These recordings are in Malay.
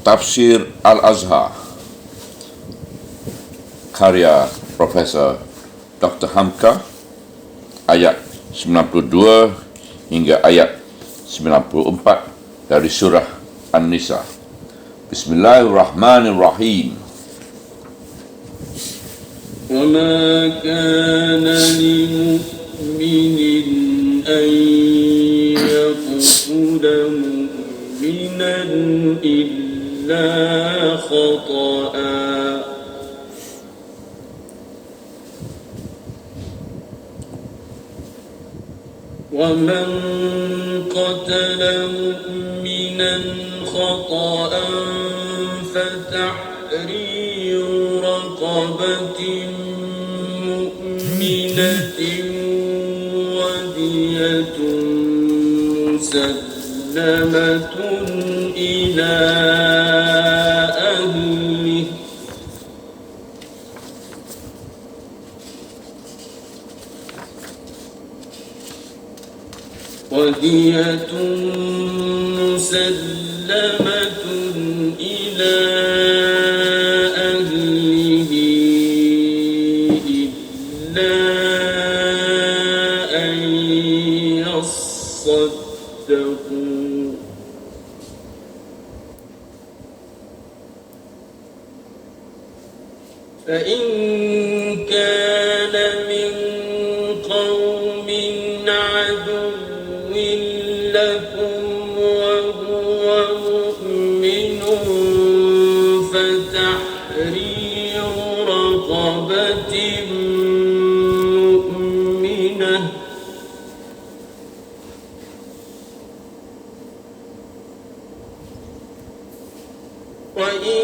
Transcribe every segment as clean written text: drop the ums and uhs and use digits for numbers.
Tafsir Al-Azhar karya Profesor Dr. Hamka, ayat 92 hingga ayat 94 dari surah An-Nisa. Bismillahirrahmanirrahim. وَمَا كَانَ لِمُؤْمِنٍ أَن يَقْتُلَ مُؤْمِنًا إِلَّا خَطَأً وَمَنْ قَتَلَ مُؤْمِنًا خَطَأً فَتَحْرِيرُ رَقَبَةٍ مُؤْمِنَةٍ وَدِيَةٌ مُسَلَّمَةٌ إِلَى أَهْلِهِ إِلَّا أَن يَصَّدَّقُوا فَإِن كَانَ مِن قَوْمٍ عَدُوٍّ لَكُمْ وَهُوَ مُؤْمِنٌ فَتَحْرِيرُ رَقَبَةٍ مُؤْمِنَةٍ وَإِن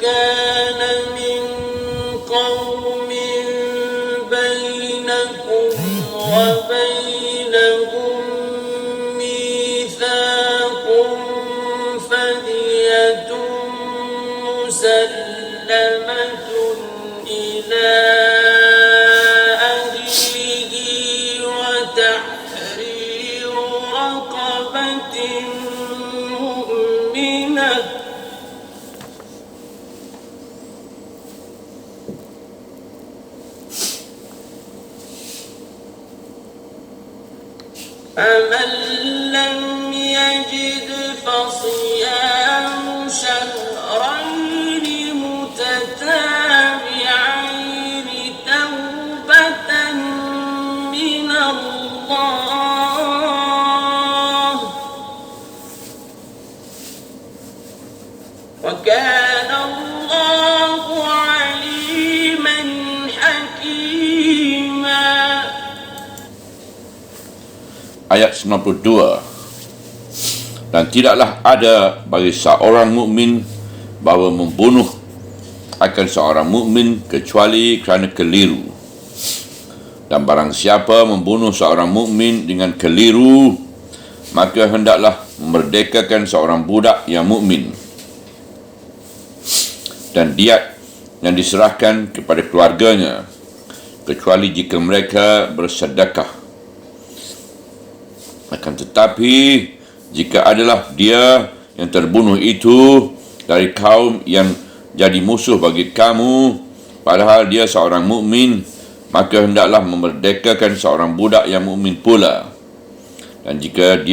كَانَ مِن قَوْمٍ بَيْنَكُمْ وَبَيْنَهُم مِّيثَاقٌ فَدِيَةٌ مُسَلَّمَةٌ إِلَى أَهْلِهِ وَتَحْرِيرُ رَقَبَةٍ مُؤْمِنَةٍ فَمَن لَّمْ يَجِدْ فَصِيَامُ شَهْرَيْنِ مُتَتَابِعَيْنِ تَوْبَةً مِّنَ اللَّهِ ۗ وَكَانَ اللَّهُ عَلِيمًا حَكِيمًا. Ayat 92. Dan tidaklah ada bagi seorang mukmin bahawa membunuh akan seorang mukmin kecuali kerana keliru. Dan barang siapa membunuh seorang mukmin dengan keliru, maka hendaklah memerdekakan seorang budak yang mukmin, dan diat yang diserahkan kepada keluarganya, kecuali jika mereka bersedekah. Akan tetapi, jika adalah dia yang terbunuh itu dari kaum yang jadi musuh bagi kamu, padahal dia seorang mukmin, maka hendaklah memerdekakan seorang budak yang mukmin pula. Dan jika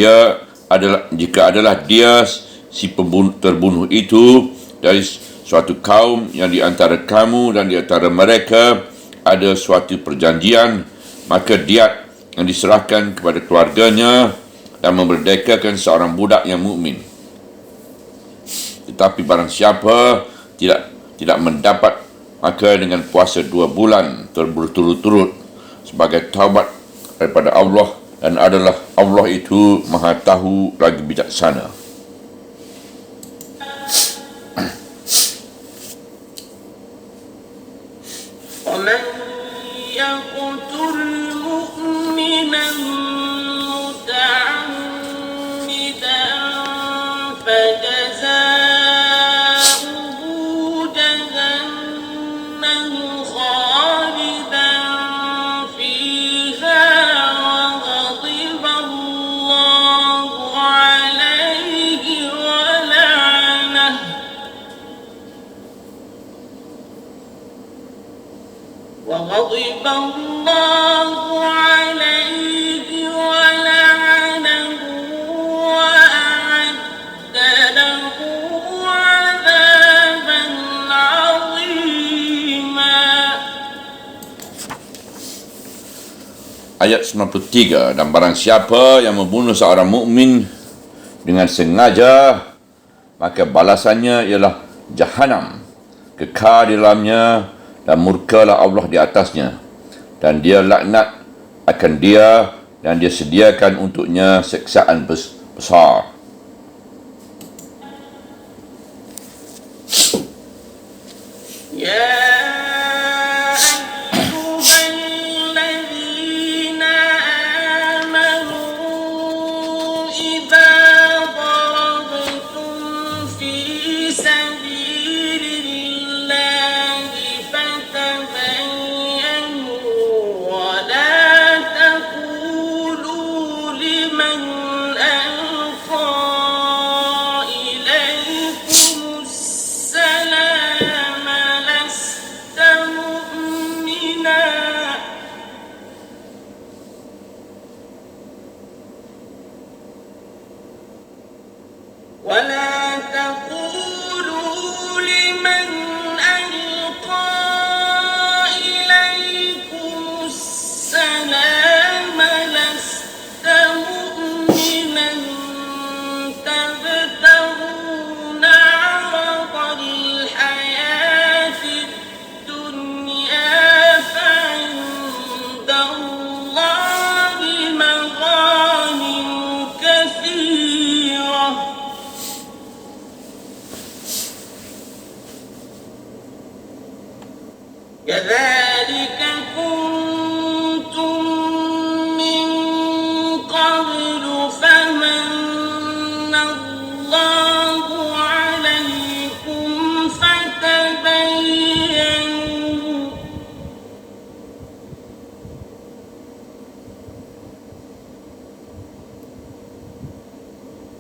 adalah dia si terbunuh itu dari suatu kaum yang di antara kamu dan di antara mereka ada suatu perjanjian, maka diat yang diserahkan kepada keluarganya dan memerdekakan seorang budak yang mukmin. Tetapi barang siapa tidak mendapat, maka dengan puasa 2 bulan berturut-turut sebagai taubat daripada Allah, dan adalah Allah itu Maha Tahu lagi bijaksana. وَمَن يَقْتُلْ مُؤْمِنًا مُتَعَمِّدًا فَجَزَاؤُهُ جَهَنَّمُ خَالِدًا فِيهَا وَغَضِبَ اللَّهُ عَلَيْهِ وَلَعَنَهُ الله عليه ولعنه وأعد له عذابا عظيما. Ayat 93, dan barang siapa yang membunuh seorang mukmin dengan sengaja, maka balasannya ialah Jahannam, kekal di dalamnya, dan murkalah Allah di atasnya, dan dia laknat akan dia, dan dia sediakan untuknya siksaan besar. يا أيها الذين آمنوا إذا ضربتم في سبيل الله فتبينوا ولا تقولوا لمن ألقى إليكم السلام لست مؤمنا ولا تقولوا لمن ألقى إليكم السلام لست مؤمنا تبتغون عرض الحياة الدنيا فعند الله مغانم كثيرة كذلك كنتم من قبل فمن الله عليكم فتبينوا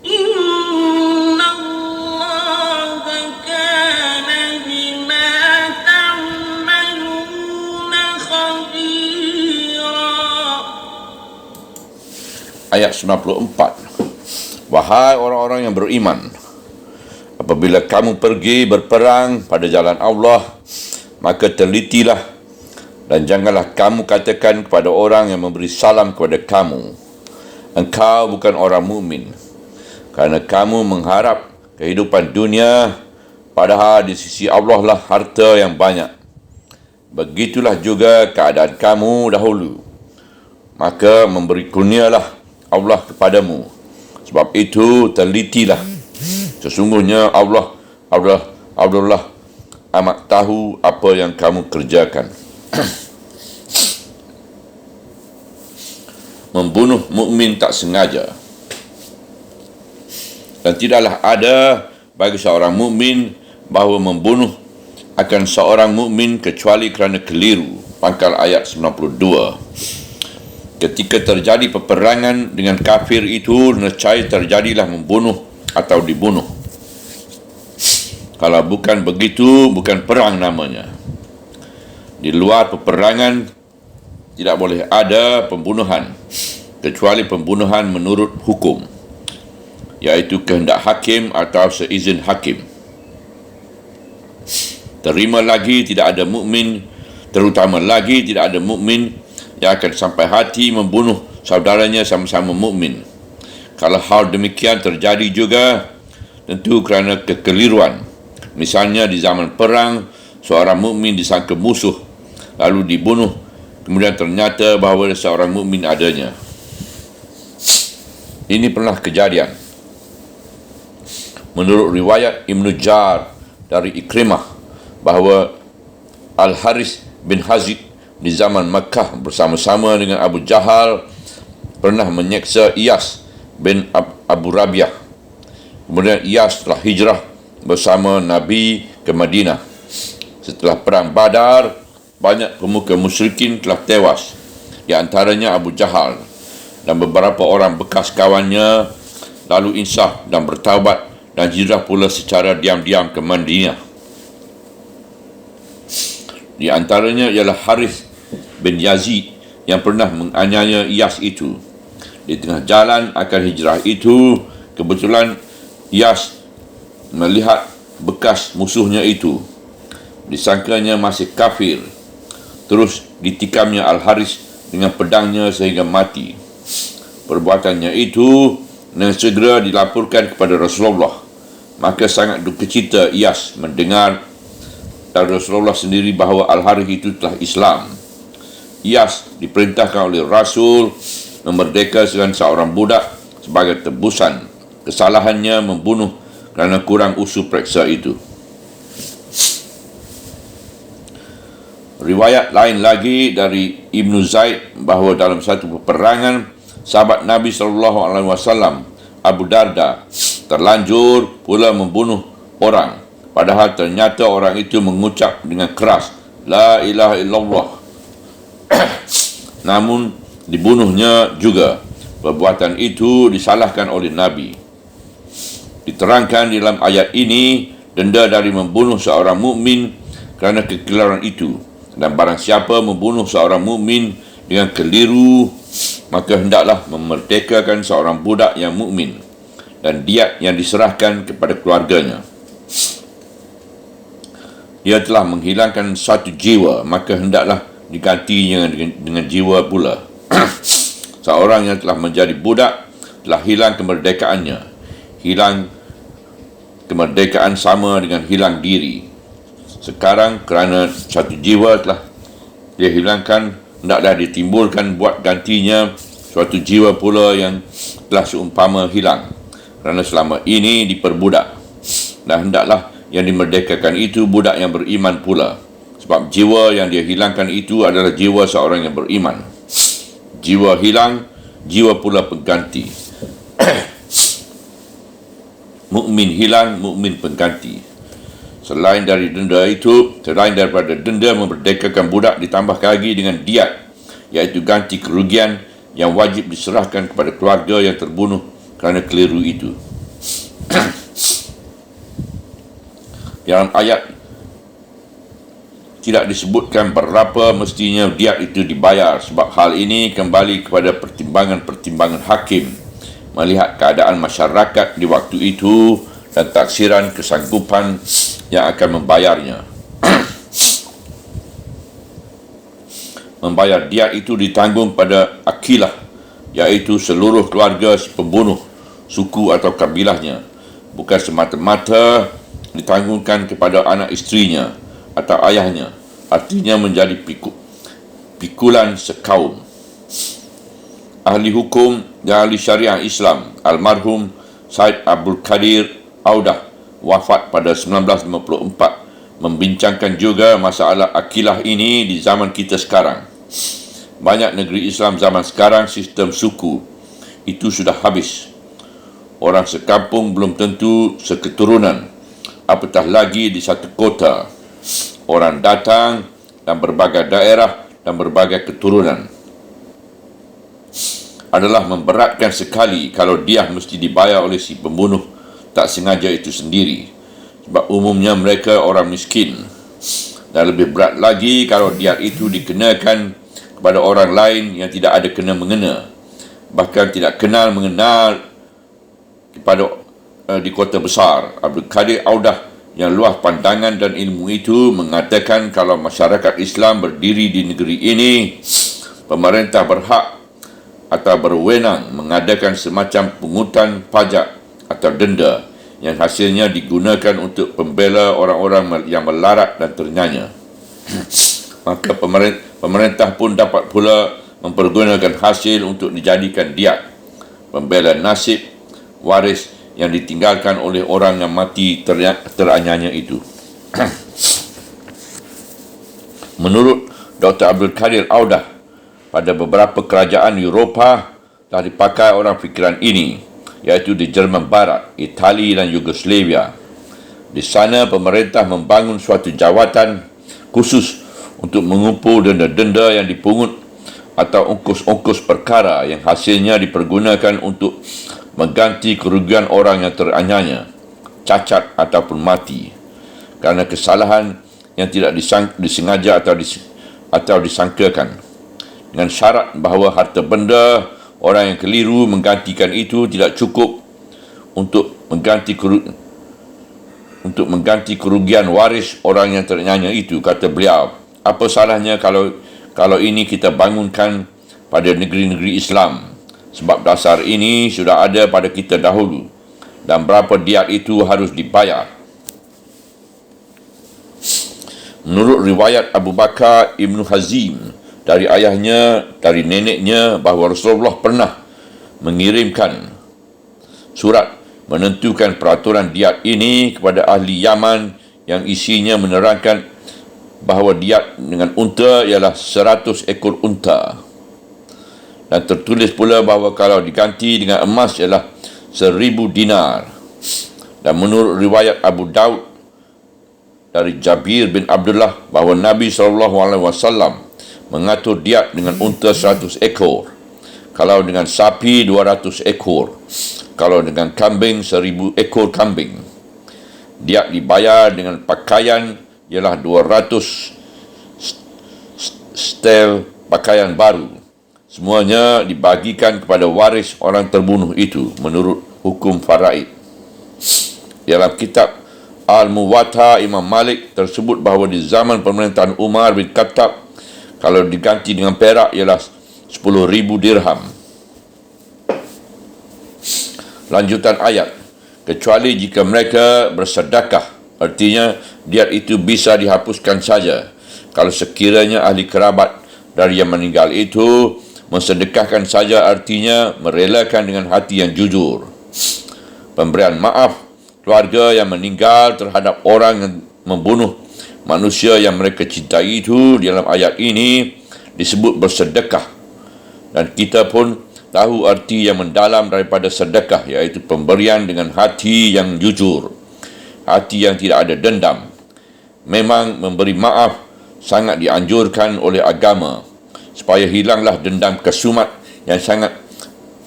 إن الله كان بما تعملون خبيرا. Ayat 94, wahai orang-orang yang beriman, apabila kamu pergi berperang pada jalan Allah, maka telitilah dan janganlah kamu katakan kepada orang yang memberi salam kepada kamu, engkau bukan orang mukmin, kerana kamu mengharap kehidupan dunia, padahal di sisi Allah lah harta yang banyak. Begitulah juga keadaan kamu dahulu, maka memberi kurnialah Allah kepadamu. Sebab itu telitilah, sesungguhnya Allah amat tahu apa yang kamu kerjakan. Membunuh mukmin tak sengaja. Dan tidaklah ada bagi seorang mukmin bahawa membunuh akan seorang mukmin kecuali kerana keliru. Pangkal ayat 92. Ketika terjadi peperangan dengan kafir itu, nescaya terjadilah membunuh atau dibunuh. Kalau bukan begitu, bukan perang namanya. Di luar peperangan tidak boleh ada pembunuhan, kecuali pembunuhan menurut hukum, iaitu kehendak hakim atau seizin hakim. Terima lagi tidak ada mukmin, terutama lagi tidak ada mukmin yang akan sampai hati membunuh saudaranya sama-sama mukmin. Kalau hal demikian terjadi juga, tentu kerana kekeliruan. Misalnya di zaman perang, seorang mukmin disangka musuh, lalu dibunuh, kemudian ternyata bahawa seorang mukmin adanya. Ini pernah kejadian. Menurut riwayat Ibnu Jar dari Ikrimah, bahawa Al-Haris bin Hazid di zaman Makkah bersama-sama dengan Abu Jahal pernah menyeksa Iyas bin Abu Rabiah. Kemudian Iyas telah hijrah bersama Nabi ke Madinah. Setelah perang Badar, banyak pemuka musyrikin telah tewas, di antaranya Abu Jahal dan beberapa orang bekas kawannya, lalu insaf dan bertaubat dan hijrah pula secara diam-diam ke Madinah. Di antaranya ialah Harith bin Yazid yang pernah menganiaya Iyas itu. Di tengah jalan akan hijrah itu, kebetulan Iyas melihat bekas musuhnya itu. Disangkanya masih kafir. Terus ditikamnya Al-Haris dengan pedangnya sehingga mati. Perbuatannya itu dengan segera dilaporkan kepada Rasulullah. Maka sangat duka cita Iyas mendengar dari Rasulullah sendiri bahawa Al-Haris itu telah Islam. Iyas diperintahkan oleh Rasul memerdekakan seorang budak sebagai tebusan kesalahannya membunuh kerana kurang usul periksa itu. Riwayat lain lagi dari Ibnu Zaid bahawa dalam satu peperangan, sahabat Nabi SAW, Abu Darda, terlanjur pula membunuh orang. Padahal ternyata orang itu mengucap dengan keras, La ilaha illallah. Namun dibunuhnya juga. Perbuatan itu disalahkan oleh Nabi. Diterangkan dalam ayat ini, denda dari membunuh seorang mukmin kerana kekeliruan itu. Dan barang siapa membunuh seorang mukmin dengan keliru, maka hendaklah memerdekakan seorang budak yang mukmin dan diat yang diserahkan kepada keluarganya. Dia telah menghilangkan satu jiwa, maka hendaklah digantinya dengan jiwa pula. Seorang yang telah menjadi budak telah hilang kemerdekaannya. Hilang kemerdekaan sama dengan hilang diri. Sekarang kerana satu jiwa telah dia hilangkan, hendaklah ditimbulkan buat gantinya suatu jiwa pula yang telah seumpama hilang, kerana selama ini diperbudak. Dan hendaklah yang dimerdekakan itu budak yang beriman pula, sebab jiwa yang dia hilangkan itu adalah jiwa seorang yang beriman. Jiwa hilang, jiwa pula pengganti. Mukmin hilang, mukmin pengganti. Selain daripada denda memerdekakan budak, ditambah lagi dengan diat, iaitu ganti kerugian yang wajib diserahkan kepada keluarga yang terbunuh kerana keliru itu. Dalam ayat tidak disebutkan berapa mestinya diat itu dibayar, sebab hal ini kembali kepada pertimbangan hakim melihat keadaan masyarakat di waktu itu dan taksiran kesanggupan yang akan membayarnya. Membayar diat itu ditanggung pada akilah, iaitu seluruh keluarga si pembunuh, suku atau kabilahnya, bukan semata-mata ditanggungkan kepada anak isterinya atau ayahnya, artinya menjadi pikulan sekaum. Ahli hukum dan ahli syariah Islam almarhum Said Abdul Qadir Audah wafat pada 1954 membincangkan juga masalah akilah ini di zaman kita sekarang. Banyak negeri Islam zaman sekarang sistem suku itu sudah habis. Orang sekampung belum tentu seketurunan, apatah lagi di satu kota. Orang datang dan berbagai daerah dan berbagai keturunan. Adalah memberatkan sekali kalau diah mesti dibayar oleh si pembunuh tak sengaja itu sendiri, sebab umumnya mereka orang miskin. Dan lebih berat lagi kalau diat itu dikenakan kepada orang lain yang tidak ada kena-mengena, bahkan tidak kenal mengenal kepada di kota besar. Abdul Qadir Audah yang luas pandangan dan ilmu itu mengatakan kalau masyarakat Islam berdiri di negeri ini, pemerintah berhak atau berwenang mengadakan semacam pungutan pajak atau denda yang hasilnya digunakan untuk pembela orang-orang yang melarat dan ternyanya. Maka pemerintah pun dapat pula mempergunakan hasil untuk dijadikan diat, pembela nasib waris yang ditinggalkan oleh orang yang mati teranyanya itu. Menurut Dr. Abdul Qadir Audah, pada beberapa kerajaan Eropah telah dipakai orang fikiran ini, iaitu di Jerman Barat, Itali dan Yugoslavia. Di sana pemerintah membangun suatu jawatan khusus untuk mengumpul denda-denda yang dipungut atau ongkos-ongkos perkara yang hasilnya dipergunakan untuk mengganti kerugian orang yang teranyanya, cacat ataupun mati kerana kesalahan yang tidak disengaja atau disangkakan. dengan syarat bahawa harta benda orang yang keliru menggantikan itu tidak cukup untuk mengganti kerugian waris orang yang ternyanya itu, kata beliau. Apa salahnya kalau ini kita bangunkan pada negeri-negeri Islam? Sebab dasar ini sudah ada pada kita dahulu. Dan berapa diat itu harus dibayar? Menurut riwayat Abu Bakar Ibn Hazim dari ayahnya, dari neneknya, bahawa Rasulullah pernah mengirimkan surat menentukan peraturan diat ini kepada ahli Yaman yang isinya menerangkan bahawa diat dengan unta ialah 100 ekor unta. Dan tertulis pula bahawa kalau diganti dengan emas ialah 1000 dinar. Dan menurut riwayat Abu Daud dari Jabir bin Abdullah bahawa Nabi SAW mengatur diat dengan unta 100 ekor. Kalau dengan sapi 200 ekor. Kalau dengan kambing 1000 ekor kambing. Diat dibayar dengan pakaian ialah 200 setel pakaian baru. Semuanya dibagikan kepada waris orang terbunuh itu menurut hukum faraid. Dalam kitab Al-Muwatta Imam Malik tersebut bahawa di zaman pemerintahan Umar bin Khattab, kalau diganti dengan perak ialah 10,000 dirham. Lanjutan ayat, kecuali jika mereka bersedekah, artinya diat itu bisa dihapuskan saja kalau sekiranya ahli kerabat dari yang meninggal itu mensedekahkan saja, artinya merelakan dengan hati yang jujur. Pemberian maaf keluarga yang meninggal terhadap orang yang membunuh manusia yang mereka cintai itu dalam ayat ini disebut bersedekah. Dan kita pun tahu arti yang mendalam daripada sedekah, iaitu pemberian dengan hati yang jujur, hati yang tidak ada dendam. Memang memberi maaf sangat dianjurkan oleh agama supaya hilanglah dendam kesumat yang sangat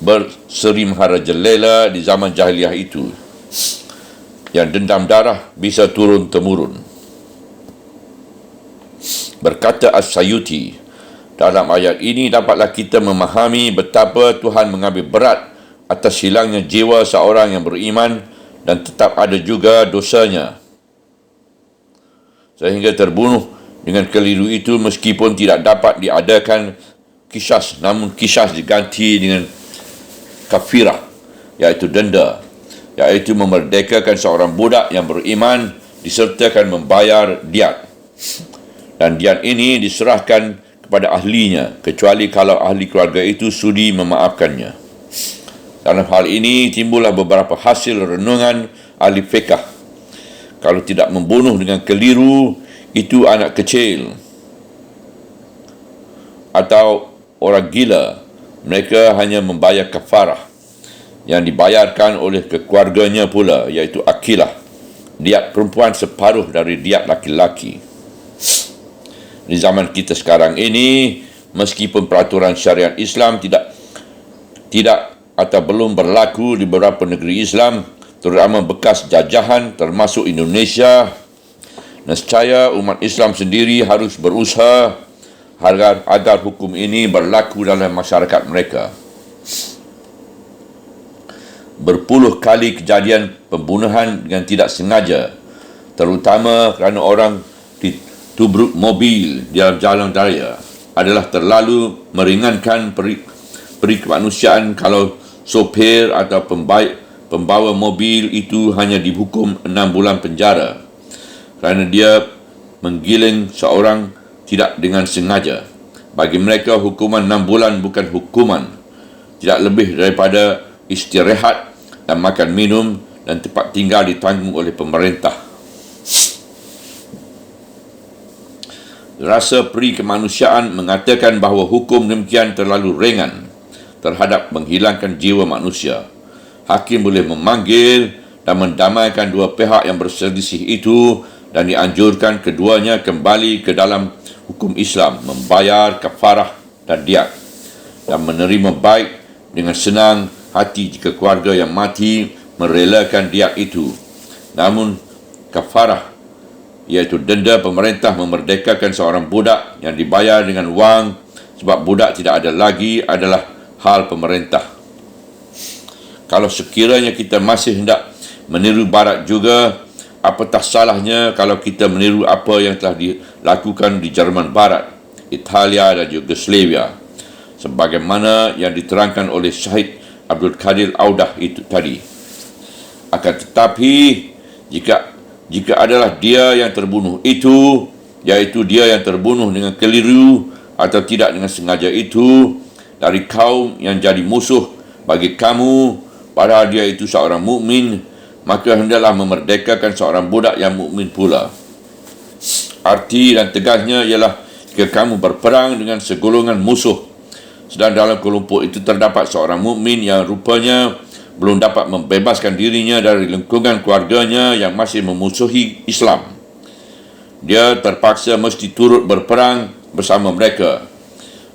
berseri maharajalela di zaman jahiliah itu, yang dendam darah bisa turun-temurun. Berkata As-Sayuti, dalam ayat ini dapatlah kita memahami betapa Tuhan mengambil berat atas hilangnya jiwa seorang yang beriman dan tetap ada juga dosanya, sehingga terbunuh dengan keliru itu meskipun tidak dapat diadakan qisas, namun qisas diganti dengan kafirah, iaitu denda, iaitu memerdekakan seorang budak yang beriman disertakan membayar diat. Dan diat ini diserahkan kepada ahlinya, kecuali kalau ahli keluarga itu sudi memaafkannya. Dalam hal ini timbullah beberapa hasil renungan ahli fiqh. Kalau tidak membunuh dengan keliru itu anak kecil atau orang gila, mereka hanya membayar kafarah yang dibayarkan oleh keluarganya pula, iaitu akilah, diat perempuan separuh dari diat laki-laki. Di zaman kita sekarang ini, meskipun peraturan syariat Islam tidak atau belum berlaku di beberapa negeri Islam, terutama bekas jajahan termasuk Indonesia, nescaya umat Islam sendiri harus berusaha agar hukum ini berlaku dalam masyarakat mereka. Berpuluh kali kejadian pembunuhan dengan tidak sengaja, terutama kerana orang ditubruk mobil di dalam jalan raya, adalah terlalu meringankan peri kemanusiaan kalau sopir atau pembawa mobil itu hanya dihukum 6 bulan penjara kerana dia menggiling seorang tidak dengan sengaja. Bagi mereka, hukuman 6 bulan bukan hukuman, tidak lebih daripada istirahat dan makan minum dan tempat tinggal ditanggung oleh pemerintah. Rasa peri kemanusiaan mengatakan bahawa hukum demikian terlalu ringan terhadap menghilangkan jiwa manusia. Hakim boleh memanggil dan mendamaikan dua pihak yang berselisih itu dan dianjurkan keduanya kembali ke dalam hukum Islam, membayar kafarah dan diat, dan menerima baik dengan senang hati jika keluarga yang mati merelakan diat itu. Namun kafarah, iaitu denda pemerintah memerdekakan seorang budak yang dibayar dengan wang sebab budak tidak ada lagi adalah hal pemerintah. Kalau sekiranya kita masih hendak meniru Barat juga, apatah salahnya kalau kita meniru apa yang telah dilakukan di Jerman Barat, Italia dan Yugoslavia, sebagaimana yang diterangkan oleh Syahid Abdul Qadir Audah itu tadi. Akan tetapi, jika adalah dia yang terbunuh itu, iaitu dia yang terbunuh dengan keliru atau tidak dengan sengaja itu, dari kaum yang jadi musuh bagi kamu, padahal dia itu seorang mukmin, maka hendaklah memerdekakan seorang budak yang mukmin pula. Arti dan tegasnya ialah jika kamu berperang dengan segolongan musuh, sedang dalam kelompok itu terdapat seorang mukmin yang rupanya belum dapat membebaskan dirinya dari lingkungan keluarganya yang masih memusuhi Islam, dia terpaksa mesti turut berperang bersama mereka,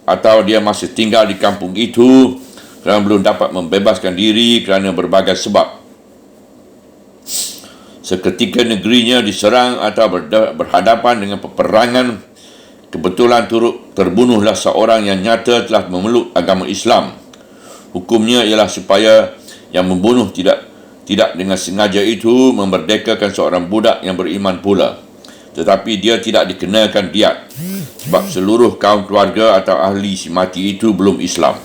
atau dia masih tinggal di kampung itu kerana belum dapat membebaskan diri kerana berbagai sebab. Seketika negerinya diserang atau berhadapan dengan peperangan, kebetulan terbunuhlah seorang yang nyata telah memeluk agama Islam. Hukumnya ialah supaya yang membunuh tidak dengan sengaja itu memerdekakan seorang budak yang beriman pula. Tetapi dia tidak dikenakan diat, sebab seluruh kaum keluarga atau ahli si mati itu belum Islam.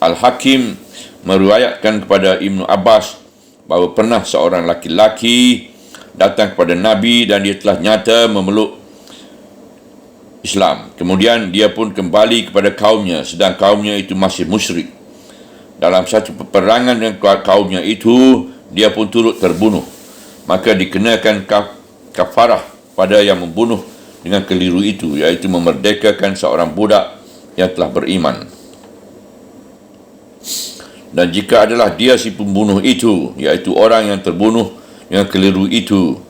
Al-Hakim meriwayatkan kepada Ibnu Abbas bahawa pernah seorang laki-laki datang kepada Nabi dan dia telah nyata memeluk Islam. Kemudian dia pun kembali kepada kaumnya sedang kaumnya itu masih musyrik. Dalam satu peperangan dengan kaumnya itu, dia pun turut terbunuh. Maka dikenakan kafarah pada yang membunuh dengan keliru itu, iaitu memerdekakan seorang budak yang telah beriman. Dan jika adalah dia si pembunuh itu, iaitu orang yang terbunuh dengan keliru itu,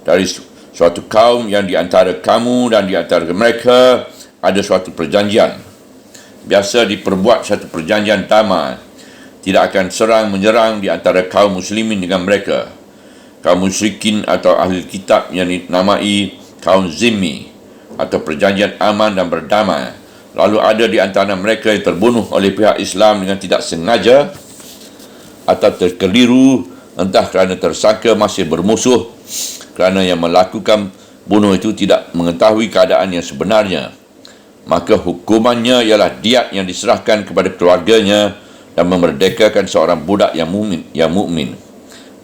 dari suatu kaum yang di antara kamu dan di antara mereka ada suatu perjanjian, biasa diperbuat satu perjanjian damai, tidak akan serang menyerang di antara kaum muslimin dengan mereka. Kaum musyrikin atau ahli kitab yang dinamai kaum zimmi atau perjanjian aman dan berdamai. Lalu ada di antara mereka yang terbunuh oleh pihak Islam dengan tidak sengaja atau terkeliru, entah kerana tersangka masih bermusuh, kerana yang melakukan bunuh itu tidak mengetahui keadaan yang sebenarnya. Maka hukumannya ialah diat yang diserahkan kepada keluarganya dan memerdekakan seorang budak yang mukmin.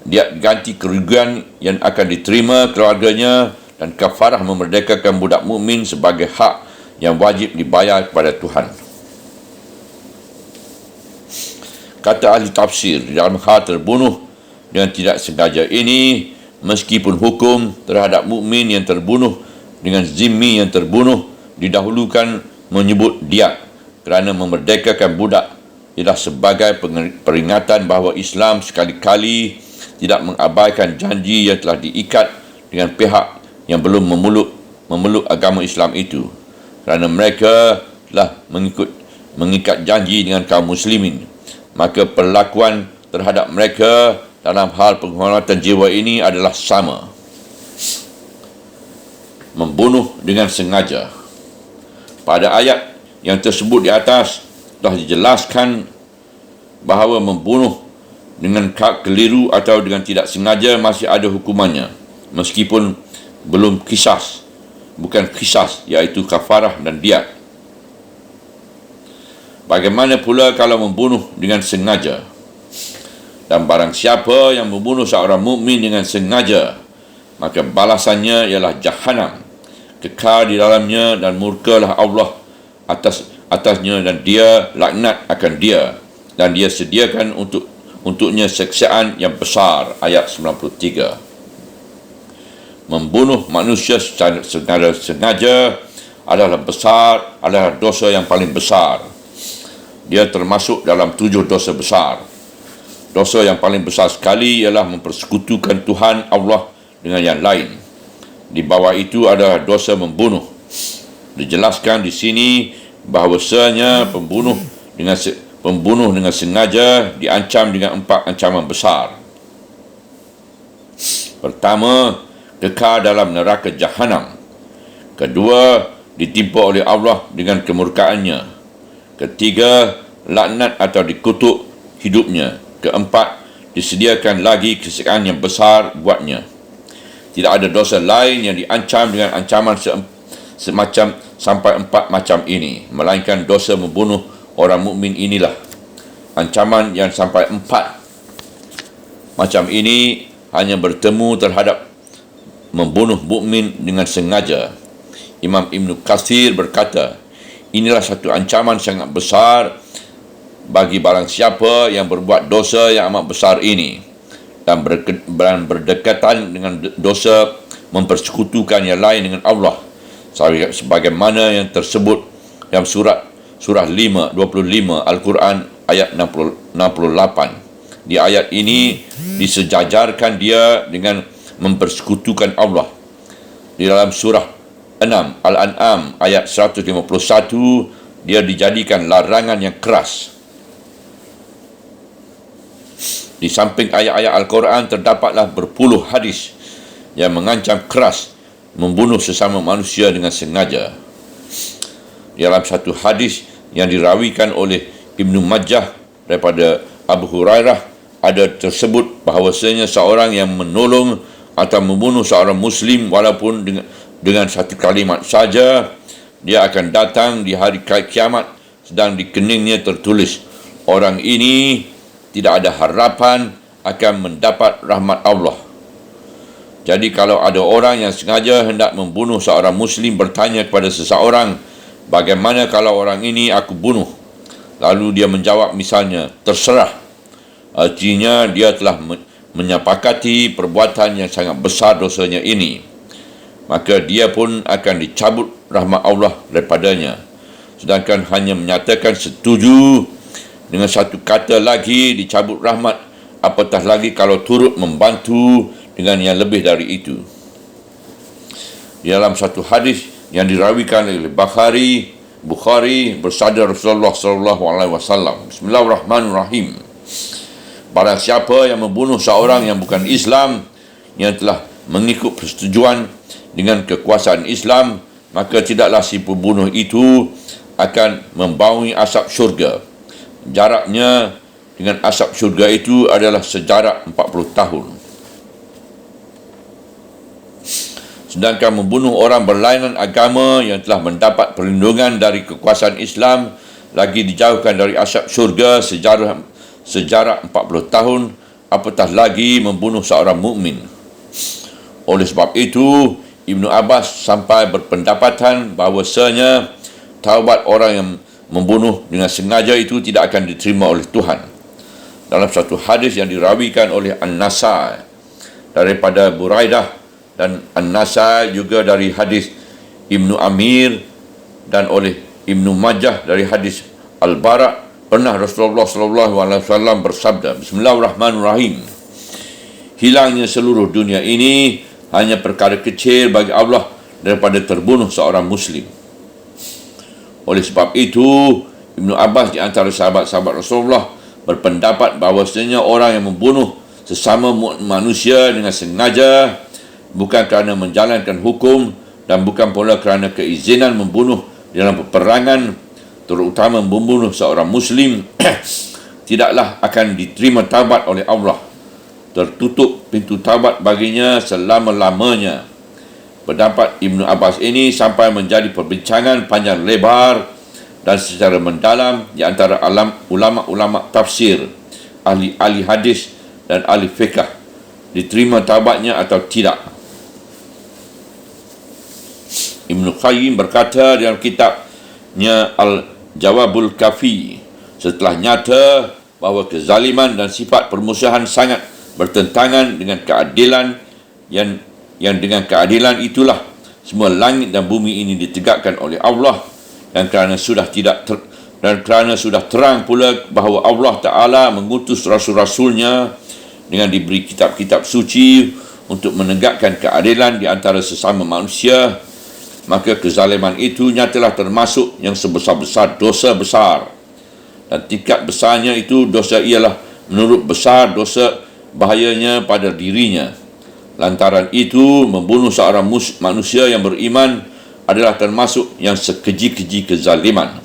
Dia ganti kerugian yang akan diterima keluarganya dan kafarah memerdekakan budak mukmin sebagai hak yang wajib dibayar kepada Tuhan. Kata ahli tafsir, dalam hal terbunuh dengan tidak sengaja ini, meskipun hukum terhadap mukmin yang terbunuh dengan zimmi yang terbunuh didahulukan menyebut diat kerana memerdekakan budak, ialah sebagai peringatan bahawa Islam sekali-kali tidak mengabaikan janji yang telah diikat dengan pihak yang belum memeluk agama Islam itu, kerana mereka telah mengikat janji dengan kaum muslimin. Maka perlakuan terhadap mereka dalam hal penghormatan jiwa ini adalah sama. Membunuh dengan sengaja. Pada ayat yang tersebut di atas telah dijelaskan bahawa membunuh dengan keliru atau dengan tidak sengaja masih ada hukumannya, meskipun belum qisas, bukan qisas, iaitu kafarah dan diat. Bagaimana pula kalau membunuh dengan sengaja? Dan barang siapa yang membunuh seorang mukmin dengan sengaja, maka balasannya ialah Jahannam, kekal di dalamnya, dan murkalah Allah atasnya, dan dia laknat akan dia, dan dia sediakan untuknya siksaan yang besar. Ayat 93. Membunuh manusia secara sengaja adalah dosa yang paling besar. Dia termasuk dalam 7 dosa besar. Dosa yang paling besar sekali ialah mempersekutukan Tuhan Allah dengan yang lain. Di bawah itu adalah dosa membunuh. Dijelaskan di sini bahawasanya pembunuh dengan sengaja diancam dengan 4 ancaman besar. Pertama, kekal dalam neraka Jahannam. Kedua, ditimpa oleh Allah dengan kemurkaannya. Ketiga, laknat atau dikutuk hidupnya. Keempat, disediakan lagi kesekaan yang besar buatnya. Tidak ada dosa lain yang diancam dengan ancaman semacam sampai 4 macam ini, melainkan dosa membunuh orang mukmin inilah. Ancaman yang sampai 4 macam ini hanya bertemu terhadap membunuh mukmin dengan sengaja. Imam Ibn Katsir berkata, inilah satu ancaman sangat besar bagi barang siapa yang berbuat dosa yang amat besar ini dan berdekatan dengan dosa mempersekutukan yang lain dengan Allah, sebagaimana yang tersebut dalam surah 5:25 Al-Quran ayat 68. Di ayat ini disejajarkan dia dengan mempersekutukan Allah. Di dalam surah 6 Al-An'am ayat 151, dia dijadikan larangan yang keras. Di samping ayat-ayat Al-Quran terdapatlah berpuluh hadis yang mengancam keras membunuh sesama manusia dengan sengaja. Dalam satu hadis yang dirawikan oleh Ibnu Majah daripada Abu Hurairah, ada tersebut bahawasanya seorang yang menolong atau membunuh seorang Muslim walaupun dengan satu kalimat saja, dia akan datang di hari kiamat sedang di keningnya tertulis, orang ini tidak ada harapan akan mendapat rahmat Allah. Jadi kalau ada orang yang sengaja hendak membunuh seorang Muslim bertanya kepada seseorang, bagaimana kalau orang ini aku bunuh? Lalu dia menjawab misalnya, terserah. Artinya dia telah menyepakati perbuatan yang sangat besar dosanya ini. Maka dia pun akan dicabut rahmat Allah daripadanya. Sedangkan hanya menyatakan setuju dengan satu kata lagi dicabut rahmat, apatah lagi kalau turut membantu dengan yang lebih dari itu. Di dalam satu hadis yang dirawikan oleh Bukhari bersabda Rasulullah SAW, Bismillahirrahmanirrahim. Barang siapa yang membunuh seorang yang bukan Islam, yang telah mengikut persetujuan dengan kekuasaan Islam, maka tidaklah si pembunuh itu akan membawahi asap syurga. Jaraknya dengan asap syurga itu adalah sejarak 40 tahun. Sedangkan membunuh orang berlainan agama yang telah mendapat perlindungan dari kekuasaan Islam lagi dijauhkan dari asap syurga sejarak 40 tahun, apatah lagi membunuh seorang mukmin. Oleh sebab itu, Ibnu Abbas sampai berpendapatan bahawasanya taubat orang yang membunuh dengan sengaja itu tidak akan diterima oleh Tuhan. Dalam satu hadis yang dirawikan oleh An-Nasai daripada Buraidah dan An-Nasai juga dari hadis Ibnu Amir dan oleh Ibnu Majah dari hadis Al-Bara, pernah Rasulullah SAW bersabda, Bismillahirrahmanirrahim. Hilangnya seluruh dunia ini hanya perkara kecil bagi Allah daripada terbunuh seorang Muslim. Oleh sebab itu, Ibnu Abbas di antara sahabat-sahabat Rasulullah berpendapat bahawasanya orang yang membunuh sesama manusia dengan sengaja, bukan kerana menjalankan hukum dan bukan pula kerana keizinan membunuh dalam peperangan, terutama membunuh seorang Muslim, tidaklah akan diterima taubat oleh Allah. Tertutup pintu taubat baginya selama-lamanya. Pendapat Ibnu Abbas ini sampai menjadi perbincangan panjang lebar dan secara mendalam di antara ulama-ulama tafsir, ahli hadis dan ahli fiqh, diterima taubatnya atau tidak. Ibnu Qayyim berkata dalam kitabnya Al-Jawabul Kafi, setelah nyata bahawa kezaliman dan sifat permusuhan sangat bertentangan dengan keadilan yang dengan keadilan itulah semua langit dan bumi ini ditegakkan oleh Allah, dan kerana sudah terang pula bahawa Allah Ta'ala mengutus rasul-rasulnya dengan diberi kitab-kitab suci untuk menegakkan keadilan di antara sesama manusia, maka kezaliman itu nyatalah termasuk yang sebesar-besar dosa besar, dan tingkat besarnya itu dosa ialah menurut besar dosa bahayanya pada dirinya. Lantaran itu, membunuh seorang manusia yang beriman adalah termasuk yang sekeji-keji kezaliman.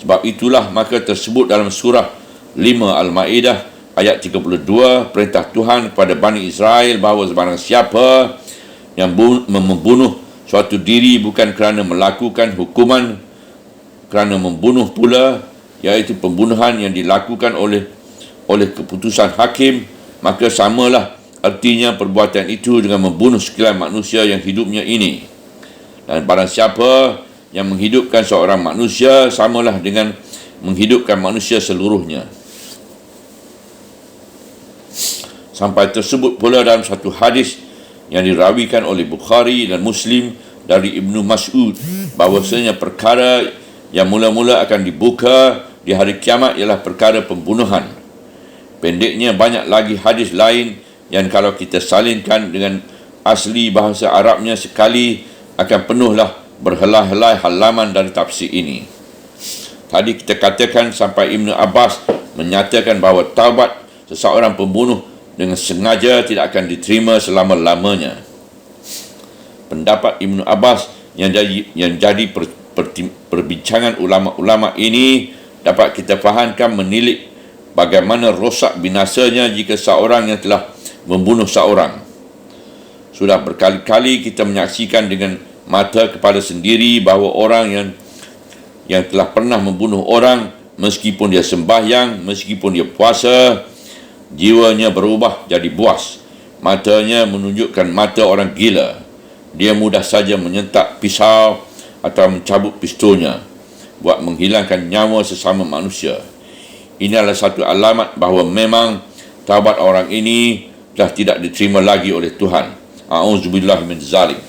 Sebab itulah maka tersebut dalam surah 5 Al-Ma'idah ayat 32, perintah Tuhan kepada Bani Israel bahawa sebarang siapa yang membunuh suatu diri bukan kerana melakukan hukuman kerana membunuh pula, iaitu pembunuhan yang dilakukan oleh keputusan hakim, maka samalah artinya perbuatan itu dengan membunuh sekalian manusia yang hidupnya ini. Dan barang siapa yang menghidupkan seorang manusia, samalah dengan menghidupkan manusia seluruhnya. Sampai tersebut pula dalam satu hadis yang dirawikan oleh Bukhari dan Muslim dari Ibnu Mas'ud, bahawasanya perkara yang mula-mula akan dibuka di hari kiamat ialah perkara pembunuhan. Pendeknya banyak lagi hadis lain yang kalau kita salinkan dengan asli bahasa Arabnya sekali akan penuhlah berhelai-helai halaman dari tafsir ini. Tadi kita katakan sampai Ibnu Abbas menyatakan bahawa taubat seseorang pembunuh dengan sengaja tidak akan diterima selama-lamanya. Pendapat Ibnu Abbas yang jadi perbincangan ulama-ulama ini dapat kita fahamkan menilik bagaimana rosak binasanya jika seorang yang telah membunuh seorang. Sudah berkali-kali kita menyaksikan dengan mata kepala sendiri bahawa orang yang telah pernah membunuh orang, meskipun dia sembahyang, meskipun dia puasa, jiwanya berubah jadi buas. Matanya menunjukkan mata orang gila. Dia mudah saja menyentak pisau atau mencabut pistolnya buat menghilangkan nyawa sesama manusia. Ini adalah satu alamat bahawa memang taubat orang ini dah tidak diterima lagi oleh Tuhan. A'udzubillah min zalim.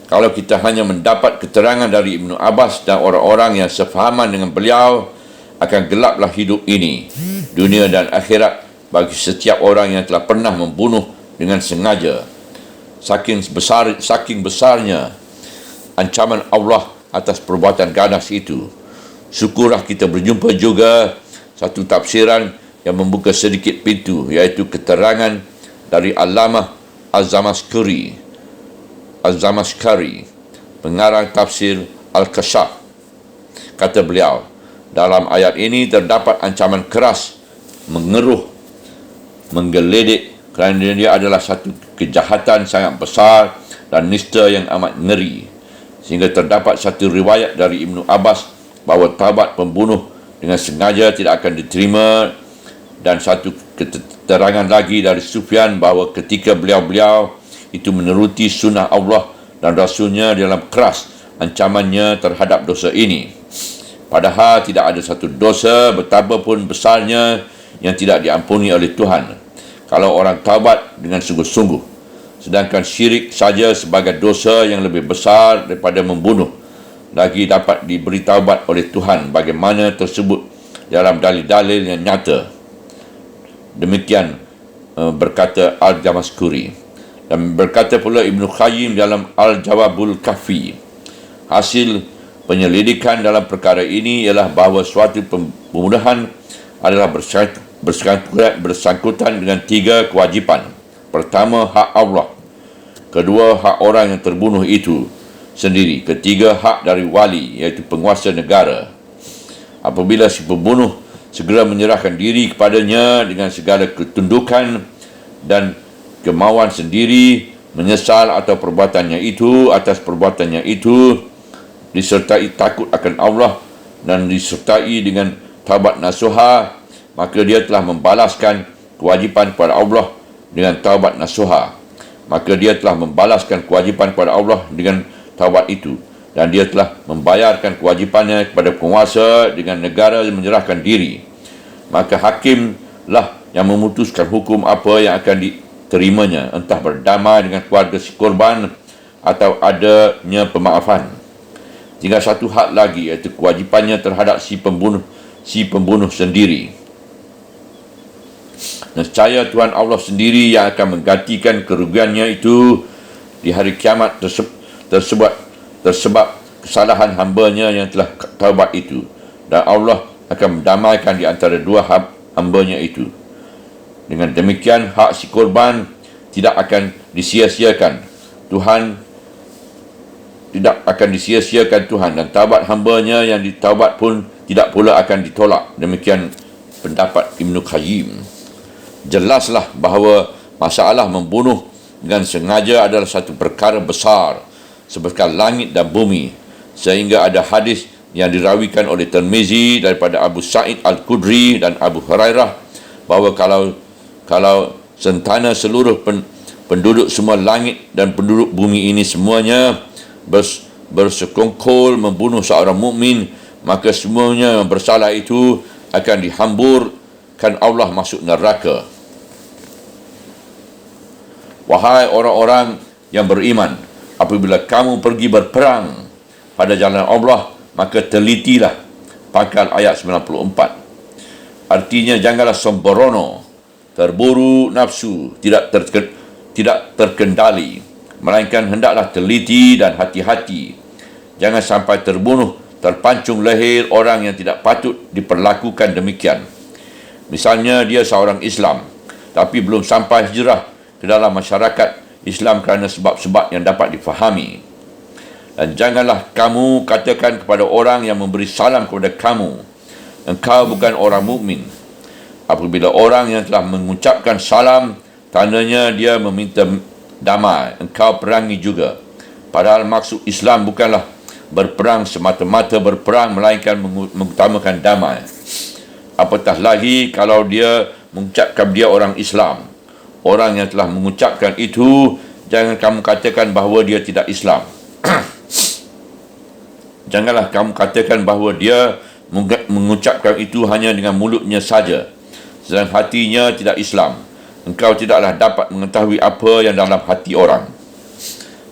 Kalau kita hanya mendapat keterangan dari Ibnu Abbas dan orang-orang yang sefahaman dengan beliau, akan gelaplah hidup ini, dunia dan akhirat bagi setiap orang yang telah pernah membunuh dengan sengaja. Saking besarnya ancaman Allah atas perbuatan ganas itu. Syukurlah kita berjumpa juga satu tafsiran yang membuka sedikit pintu, iaitu keterangan dari Allamah Az-Zamakhshari, pengarang tafsir Al-Kashaf. Kata beliau, dalam ayat ini terdapat ancaman keras, mengeruh, menggeledik, kerana dia adalah satu kejahatan sangat besar dan nista yang amat ngeri. Sehingga terdapat satu riwayat dari Ibnu Abbas bahawa taubat pembunuh dengan sengaja tidak akan diterima, dan satu keterangan lagi dari Sufyan bahawa ketika beliau-beliau itu meneruti sunnah Allah dan Rasulnya dalam keras ancamannya terhadap dosa ini. Padahal tidak ada satu dosa betapapun besarnya yang tidak diampuni oleh Tuhan kalau orang taubat dengan sungguh-sungguh. Sedangkan syirik saja sebagai dosa yang lebih besar daripada membunuh lagi dapat diberi taubat oleh Tuhan, bagaimana tersebut dalam dalil-dalil yang nyata. Demikian berkata Al-Zamakhshari. Dan berkata pula Ibnu Qayyim dalam Al-Jawabul Kafi, hasil penyelidikan dalam perkara ini ialah bahawa suatu pembunuhan adalah bersangkutan dengan 3 kewajipan. Pertama, hak Allah. Kedua, hak orang yang terbunuh itu sendiri. Ketiga, hak dari wali, iaitu penguasa negara. Apabila si pembunuh segera menyerahkan diri kepadanya dengan segala ketundukan dan kemauan sendiri, menyesal atas perbuatannya itu, disertai takut akan Allah dan disertai dengan taubat nasuha, maka dia telah membalaskan kewajipan kepada Allah dengan taubat nasuha. Maka dia telah membalaskan kewajipan kepada Allah dengan taubat itu, dan dia telah membayarkan kewajipannya kepada penguasa dengan negara menyerahkan diri. Maka hakimlah yang memutuskan hukum apa yang akan diterimanya, entah berdamai dengan keluarga si korban atau adanya pemaafan. Tinggal satu hak lagi, iaitu kewajipannya terhadap si pembunuh sendiri. Nescaya Tuhan Allah sendiri yang akan menggantikan kerugiannya itu di hari kiamat tersebab kesalahan hambanya yang telah taubat itu, dan Allah akan mendamaikan di antara dua hambanya itu. Dengan demikian hak si korban tidak akan disia-siakan. Tuhan tidak akan disia-siakan Tuhan, dan taubat hamba-Nya yang ditaubat pun tidak pula akan ditolak. Demikian pendapat Ibn Qayyim. Jelaslah bahawa masalah membunuh dengan sengaja adalah satu perkara besar sebesar langit dan bumi, sehingga ada hadis yang dirawikan oleh Tirmizi daripada Abu Sa'id Al-Khudri dan Abu Hurairah bahawa kalau sentana seluruh penduduk semua langit dan penduduk bumi ini semuanya bersekongkol membunuh seorang mukmin, maka semuanya yang bersalah itu akan dihamburkan Allah masuk neraka. Wahai orang-orang yang beriman, apabila kamu pergi berperang pada jalan Allah, maka telitilah. Pangkal ayat 94. Artinya janganlah sembrono, terburu nafsu, tidak terkendali, melainkan hendaklah teliti dan hati-hati. Jangan sampai terbunuh, terpancung leher orang yang tidak patut diperlakukan demikian. Misalnya dia seorang Islam, tapi belum sampai hijrah ke dalam masyarakat Islam kerana sebab-sebab yang dapat difahami. Dan janganlah kamu katakan kepada orang yang memberi salam kepada kamu, engkau bukan orang mukmin. Apabila orang yang telah mengucapkan salam, tandanya dia meminta damai, engkau perangi juga. Padahal maksud Islam bukanlah berperang semata-mata berperang, melainkan mengutamakan damai. Apatah lagi kalau dia mengucapkan dia orang Islam. Orang yang telah mengucapkan itu, jangan kamu katakan bahawa dia tidak Islam. Janganlah kamu katakan bahawa dia mengucapkan itu hanya dengan mulutnya saja, sedang hatinya tidak Islam. Engkau tidaklah dapat mengetahui apa yang dalam hati orang.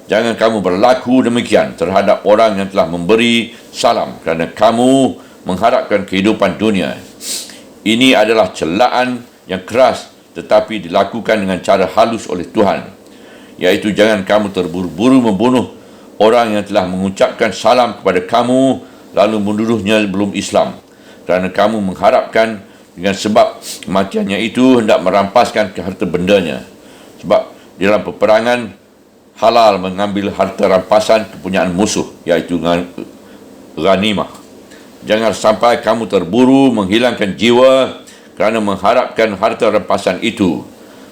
Jangan kamu berlaku demikian terhadap orang yang telah memberi salam kerana kamu mengharapkan kehidupan dunia. Ini adalah celaan yang keras tetapi dilakukan dengan cara halus oleh Tuhan, iaitu jangan kamu terburu-buru membunuh orang yang telah mengucapkan salam kepada kamu lalu menuduhnya belum Islam, kerana kamu mengharapkan dengan sebab kematiannya itu hendak merampaskan ke harta bendanya. Sebab di dalam peperangan halal mengambil harta rampasan kepunyaan musuh, iaitu ghanimah. Jangan sampai kamu terburu menghilangkan jiwa kerana mengharapkan harta rampasan itu,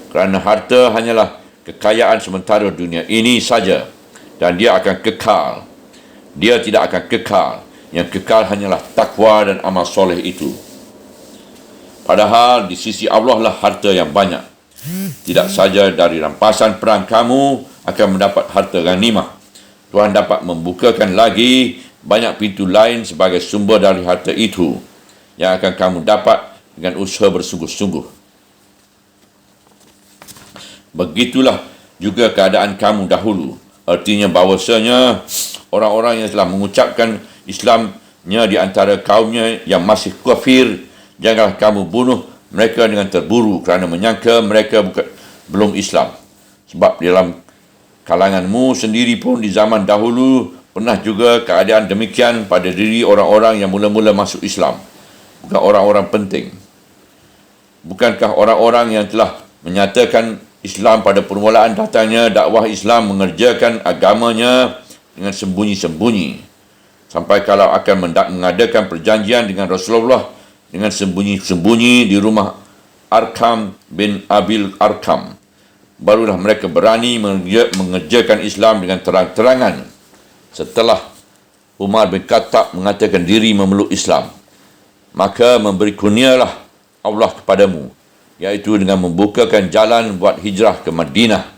kerana harta hanyalah kekayaan sementara dunia ini saja, dan dia akan kekal. Dia tidak akan kekal. Yang kekal hanyalah takwa dan amal soleh itu. Padahal di sisi Allah lah harta yang banyak. Tidak saja dari rampasan perang kamu akan mendapat harta ghanimah, Tuhan dapat membukakan lagi banyak pintu lain sebagai sumber dari harta itu yang akan kamu dapat dengan usaha bersungguh-sungguh. Begitulah juga keadaan kamu dahulu. Artinya bahawasanya orang-orang yang telah mengucapkan Islamnya di antara kaumnya yang masih kafir, janganlah kamu bunuh mereka dengan terburu kerana menyangka mereka belum Islam. Sebab dalam kalanganmu sendiri pun di zaman dahulu pernah juga keadaan demikian pada diri orang-orang yang mula-mula masuk Islam. Bukan orang-orang penting. Bukankah orang-orang yang telah menyatakan Islam pada permulaan datangnya dakwah Islam mengerjakan agamanya dengan sembunyi-sembunyi, sampai kalau akan mengadakan perjanjian dengan Rasulullah dengan sembunyi-sembunyi di rumah Arkam bin Abil Arkam, barulah mereka berani mengerjakan Islam dengan terang-terangan setelah Umar bin Khattab mengatakan diri memeluk Islam. Maka memberi kurnialah Allah kepadamu, iaitu dengan membukakan jalan buat hijrah ke Madinah.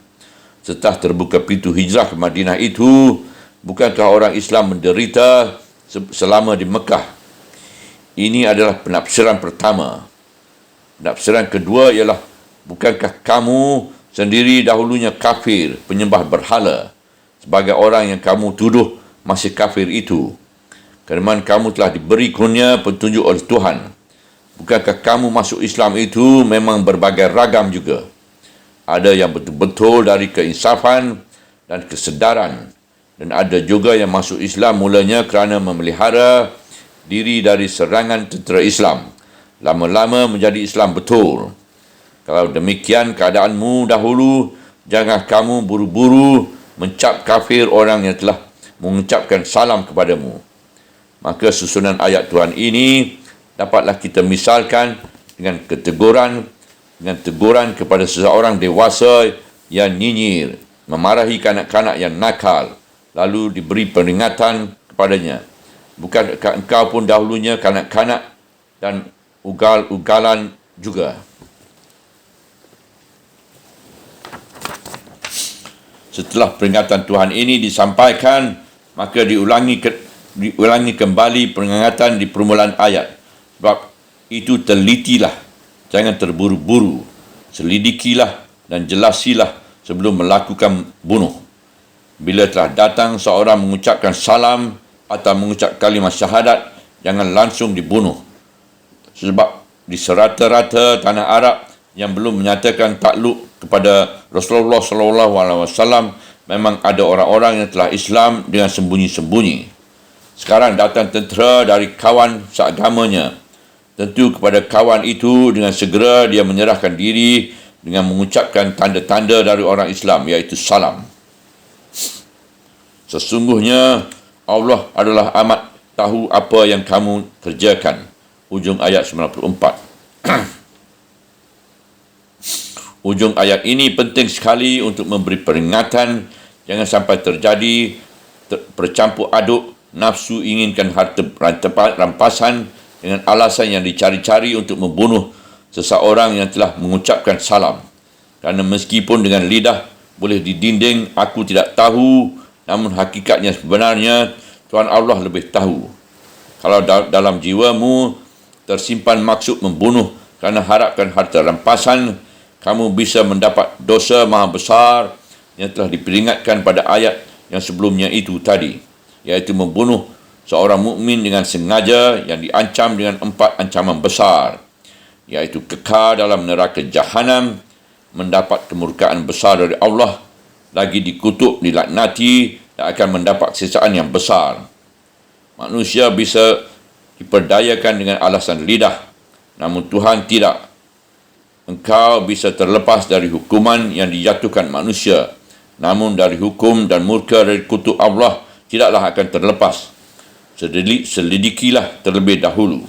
Setelah terbuka pintu hijrah ke Madinah itu, bukankah orang Islam menderita selama di Mekah? Ini adalah penafsiran pertama. Penafsiran kedua ialah, bukankah kamu sendiri dahulunya kafir, penyembah berhala, sebagai orang yang kamu tuduh masih kafir itu? Kerana kamu telah diberi kurnia petunjuk oleh Tuhan. Bukankah kamu masuk Islam itu memang berbagai ragam juga? Ada yang betul-betul dari keinsafan dan kesedaran, dan ada juga yang masuk Islam mulanya kerana memelihara diri dari serangan tentera Islam, lama-lama menjadi Islam betul. Kalau demikian keadaanmu dahulu, jangan kamu buru-buru mencap kafir orang yang telah mengucapkan salam kepadamu. Maka susunan ayat Tuhan ini dapatlah kita misalkan dengan teguran kepada seseorang dewasa yang nyinyir, memarahi kanak-kanak yang nakal, lalu diberi peringatan kepadanya. Bukankah engkau pun dahulunya kanak-kanak dan ugal-ugalan juga? Setelah peringatan Tuhan ini disampaikan, maka diulangi kembali peringatan di permulaan ayat. Sebab itu telitilah, jangan terburu-buru, selidikilah dan jelasilah sebelum melakukan bunuh. Bila telah datang seorang mengucapkan salam atau mengucap kalimat syahadat, jangan langsung dibunuh. Sebab di serata-rata tanah Arab yang belum menyatakan takluk kepada Rasulullah SAW, memang ada orang-orang yang telah Islam dengan sembunyi-sembunyi. Sekarang datang tentera dari kawan seagamanya. Tentu kepada kawan itu dengan segera dia menyerahkan diri dengan mengucapkan tanda-tanda dari orang Islam, iaitu salam. Sesungguhnya Allah adalah amat tahu apa yang kamu kerjakan. Ujung ayat 94. Ujung ayat ini penting sekali untuk memberi peringatan jangan sampai terjadi bercampur aduk nafsu inginkan harta rampasan dengan alasan yang dicari-cari untuk membunuh seseorang yang telah mengucapkan salam. Kerana meskipun dengan lidah boleh didinding, aku tidak tahu, namun hakikatnya sebenarnya Tuhan Allah lebih tahu. Kalau dalam jiwamu tersimpan maksud membunuh kerana harapkan harta rampasan, kamu bisa mendapat dosa maha besar yang telah diperingatkan pada ayat yang sebelumnya itu tadi, iaitu membunuh seorang mukmin dengan sengaja yang diancam dengan 4 ancaman besar, iaitu kekal dalam neraka jahanam, mendapat kemurkaan besar dari Allah, lagi dikutuk, dilaknati dan akan mendapat siksaan yang besar. Manusia bisa diperdayakan dengan alasan lidah, namun Tuhan tidak. Engkau bisa terlepas dari hukuman yang dijatuhkan manusia, namun dari hukum dan murka dari kutuk Allah tidaklah akan terlepas. Selidikilah terlebih dahulu.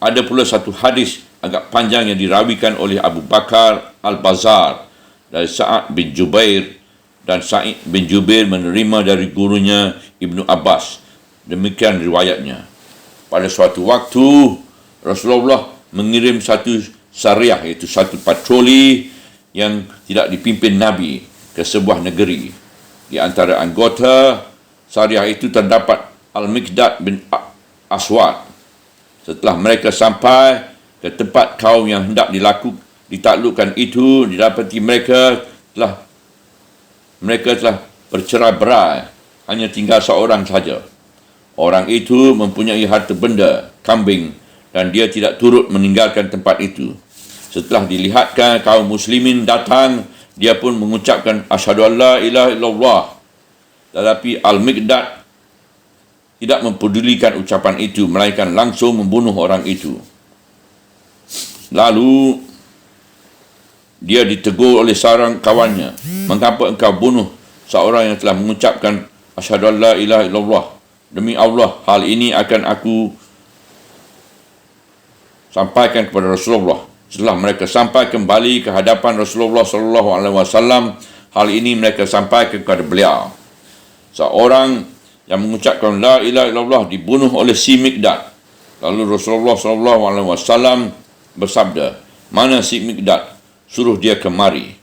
Ada pula satu hadis agak panjang yang dirawikan oleh Abu Bakar Al-Bazar dari Sa'ad bin Jubair, dan Sa'id bin Jubair menerima dari gurunya Ibnu Abbas. Demikian riwayatnya. Pada suatu waktu, Rasulullah mengirim satu syariah, iaitu satu patroli yang tidak dipimpin Nabi ke sebuah negeri. Di antara anggota syariah itu terdapat Al-Miqdad bin Aswad. Setelah mereka sampai ke tempat kaum yang hendak ditaklukkan itu, didapati mereka telah bercerai-berai, hanya tinggal seorang saja. Orang itu mempunyai harta benda, kambing, dan dia tidak turut meninggalkan tempat itu. Setelah dilihatkan kaum muslimin datang, dia pun mengucapkan asyhadu an la ilaha illallah. Tetapi Al-Miqdad tidak mempedulikan ucapan itu, melainkan langsung membunuh orang itu. Lalu dia ditegur oleh seorang kawannya, mengapa engkau bunuh seorang yang telah mengucapkan asyhadu an la ilaha illallah? Demi Allah, hal ini akan aku sampaikan kepada Rasulullah. Setelah mereka sampai kembali ke hadapan Rasulullah SAW, hal ini mereka sampaikan kepada beliau. Seorang yang mengucapkan la ilaha illallah dibunuh oleh si Miqdad. Lalu Rasulullah SAW bersabda, mana si Miqdad? Suruh dia kemari.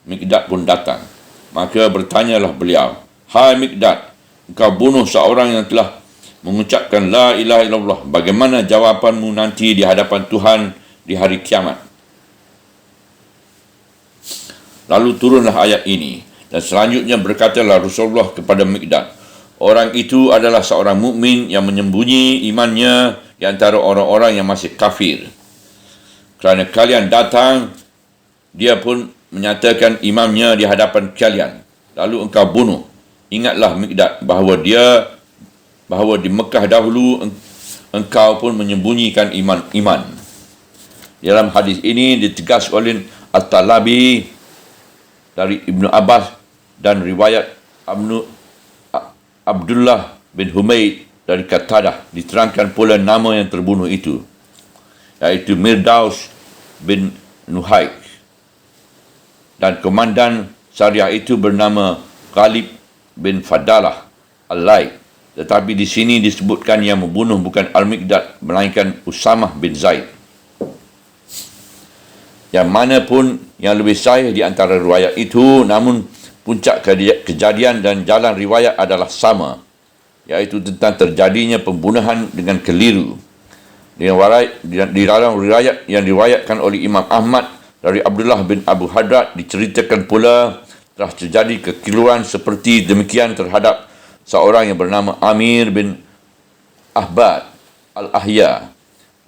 Miqdad pun datang. Maka bertanyalah beliau, hai Miqdad, engkau bunuh seorang yang telah mengucapkan la ilaha illallah. Bagaimana jawapanmu nanti di hadapan Tuhan di hari kiamat? Lalu turunlah ayat ini, dan selanjutnya berkatalah Rasulullah kepada Miqdad, orang itu adalah seorang mukmin yang menyembunyi imannya di antara orang-orang yang masih kafir. Kerana kalian datang, dia pun menyatakan imamnya di hadapan kalian, lalu engkau bunuh. Ingatlah Miqdad bahawa di Mekah dahulu engkau pun menyembunyikan iman. Dalam hadis ini ditegas oleh At-Talabi dari Ibnu Abbas dan riwayat Abdullah bin Humaid dari Qatadah diterangkan pula nama yang terbunuh itu, iaitu Mirdaus bin Nuhaik, dan komandan syariah itu bernama Ghalib bin Fadalah Al-Laik. Tetapi di sini disebutkan yang membunuh bukan Al-Miqdad melainkan Usamah bin Zaid. Yang mana pun yang lebih sahih di antara riwayat itu, namun puncak kejadian dan jalan riwayat adalah sama, iaitu tentang terjadinya pembunuhan dengan keliru. Di dalam riwayat yang diriwayatkan oleh Imam Ahmad dari Abdullah bin Abu Hadrat diceritakan pula telah terjadi kekeliruan seperti demikian terhadap seorang yang bernama Amir bin Ahbad Al-Ahya.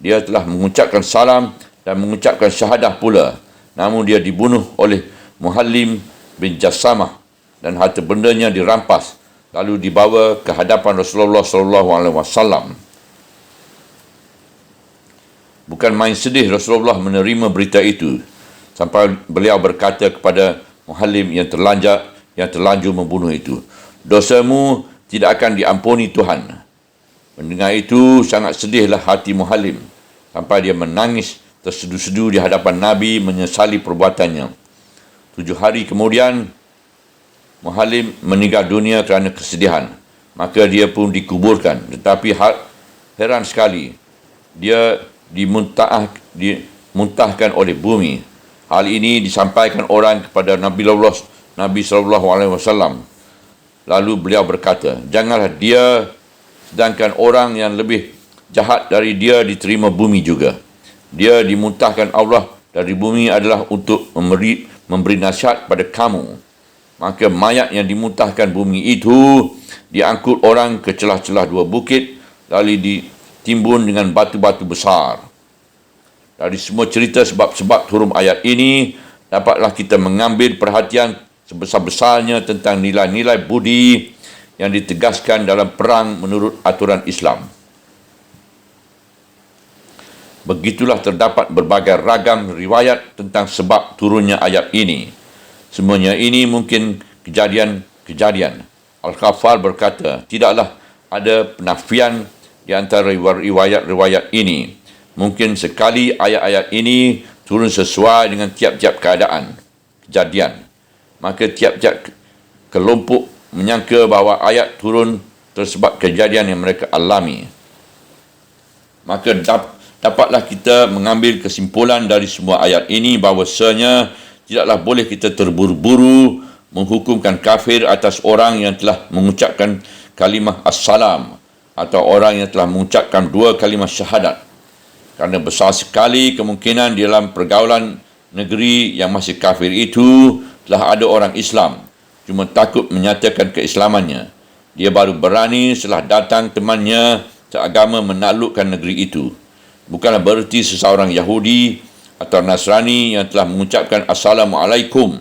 Dia telah mengucapkan salam dan mengucapkan syahadah pula, namun dia dibunuh oleh Muhallim bin Jassamah dan harta bendanya dirampas lalu dibawa ke hadapan Rasulullah SAW. Bukan main sedih Rasulullah menerima berita itu, sampai beliau berkata kepada Muhallim yang terlanjur membunuh itu, "Dosamu tidak akan diampuni Tuhan." Mendengar itu, sangat sedihlah hati Muhallim sampai dia menangis tersedu-sedu di hadapan Nabi menyesali perbuatannya. 7 hari kemudian, Muhallim meninggal dunia kerana kesedihan. Maka dia pun dikuburkan. Tetapi heran sekali, dia dimuntahkan oleh bumi. Hal ini disampaikan orang kepada Nabi SAW. Lalu beliau berkata, "Janganlah dia, sedangkan orang yang lebih jahat dari dia diterima bumi juga. Dia dimuntahkan Allah dari bumi adalah untuk memberi nasihat pada kamu." Maka mayat yang dimuntahkan bumi itu diangkut orang ke celah-celah 2 bukit, lalu ditimbun dengan batu-batu besar. Dari semua cerita sebab-sebab turun ayat ini, dapatlah kita mengambil perhatian sebesar-besarnya tentang nilai-nilai budi yang ditegaskan dalam perang menurut aturan Islam. Begitulah terdapat berbagai ragam riwayat tentang sebab turunnya ayat ini. Semuanya ini mungkin kejadian-kejadian. Al-Ghaffar berkata, tidaklah ada penafian di antara riwayat-riwayat ini. Mungkin sekali ayat-ayat ini turun sesuai dengan tiap-tiap keadaan, kejadian. Maka tiap-tiap kelompok menyangka bahawa ayat turun tersebab kejadian yang mereka alami. Maka dapatlah kita mengambil kesimpulan dari semua ayat ini bahawasanya tidaklah boleh kita terburu-buru menghukumkan kafir atas orang yang telah mengucapkan kalimah as-salam atau orang yang telah mengucapkan 2 kalimah syahadat. Kerana besar sekali kemungkinan di dalam pergaulan negeri yang masih kafir itu telah ada orang Islam, cuma takut menyatakan keislamannya. Dia baru berani setelah datang temannya seagama menaklukkan negeri itu. Bukanlah bererti seseorang Yahudi atau Nasrani yang telah mengucapkan Assalamualaikum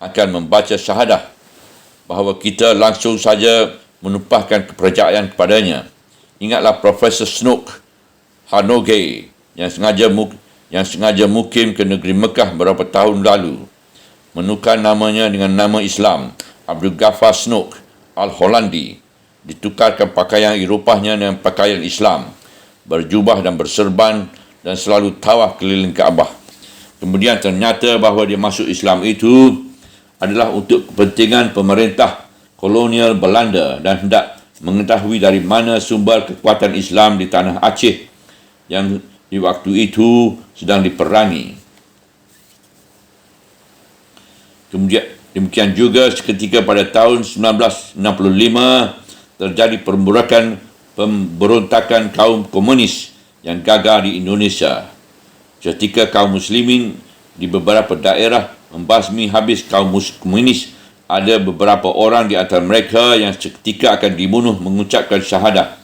akan membaca syahadah bahawa kita langsung saja menumpahkan kepercayaan kepadanya. Ingatlah Profesor Snook Hanoge yang sengaja mukim ke negeri Mekah beberapa tahun lalu, menukar namanya dengan nama Islam, Abdul Ghaffar Snook Al-Hollandi, ditukarkan pakaian Eropahnya dengan pakaian Islam, berjubah dan berserban dan selalu tawaf keliling Kaabah. Kemudian ternyata bahawa dia masuk Islam itu adalah untuk kepentingan pemerintah kolonial Belanda dan hendak mengetahui dari mana sumber kekuatan Islam di tanah Aceh yang di waktu itu sedang diperangi. Kemudian demikian juga seketika pada tahun 1965 terjadi pemberontakan kaum komunis yang gagal di Indonesia. Ketika kaum muslimin di beberapa daerah membasmi habis kaum komunis, ada beberapa orang di antara mereka yang seketika akan dibunuh mengucapkan syahadah.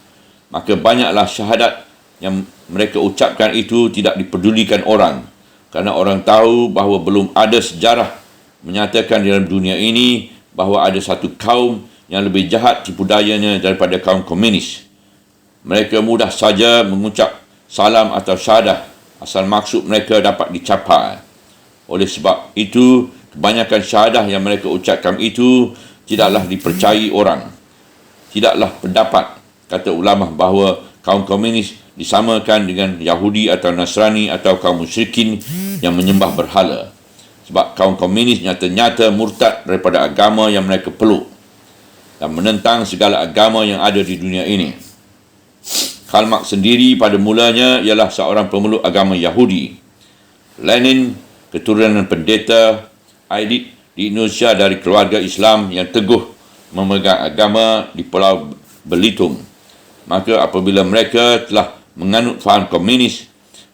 Maka banyaklah syahadat yang mereka ucapkan itu tidak dipedulikan orang, kerana orang tahu bahawa belum ada sejarah menyatakan dalam dunia ini bahawa ada satu kaum yang lebih jahat tipu dayanya daripada kaum komunis. Mereka mudah saja mengucap salam atau syahadah asal maksud mereka dapat dicapai. Oleh sebab itu, kebanyakan syahadah yang mereka ucapkan itu tidaklah dipercayai orang. Tidaklah pendapat, kata ulama, bahawa kaum komunis disamakan dengan Yahudi atau Nasrani atau kaum musyrikin yang menyembah berhala. Sebab kaum komunis nyata-nyata murtad daripada agama yang mereka peluk dan menentang segala agama yang ada di dunia ini. Karl Marx sendiri pada mulanya ialah seorang pemeluk agama Yahudi. Lenin, keturunan pendeta Aidit di Indonesia dari keluarga Islam yang teguh memegang agama di Pulau Belitung. Maka apabila mereka telah menganut faham komunis,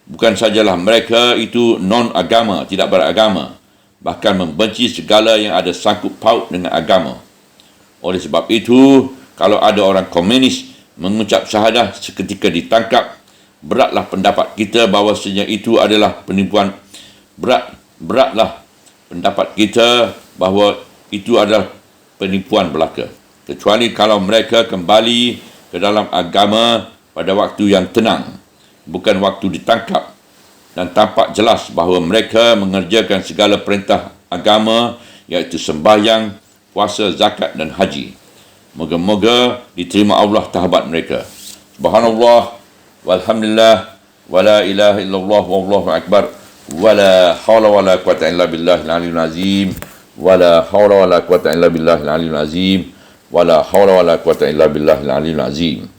bukan sajalah mereka itu non-agama, tidak beragama, bahkan membenci segala yang ada sangkut paut dengan agama. Oleh sebab itu, kalau ada orang komunis mengucap syahadah seketika ditangkap, beratlah pendapat kita bahawasanya itu adalah penipuan. Beratlah pendapat kita bahawa itu adalah penipuan belaka. Kecuali kalau mereka kembali ke dalam agama pada waktu yang tenang, bukan waktu ditangkap, dan tampak jelas bahawa mereka mengerjakan segala perintah agama, iaitu sembahyang, puasa, zakat dan haji. Moga-moga diterima Allah tahabat mereka. Subhanallah, walhamdulillah, wala ilaha illallah, wallahu akbar, wala hawla wala quwata illa billahil aliyyil azim, wala hawla wala quwata illa billahil aliyyil azim, wala hawla wala quwata illa billahil aliyyil azim.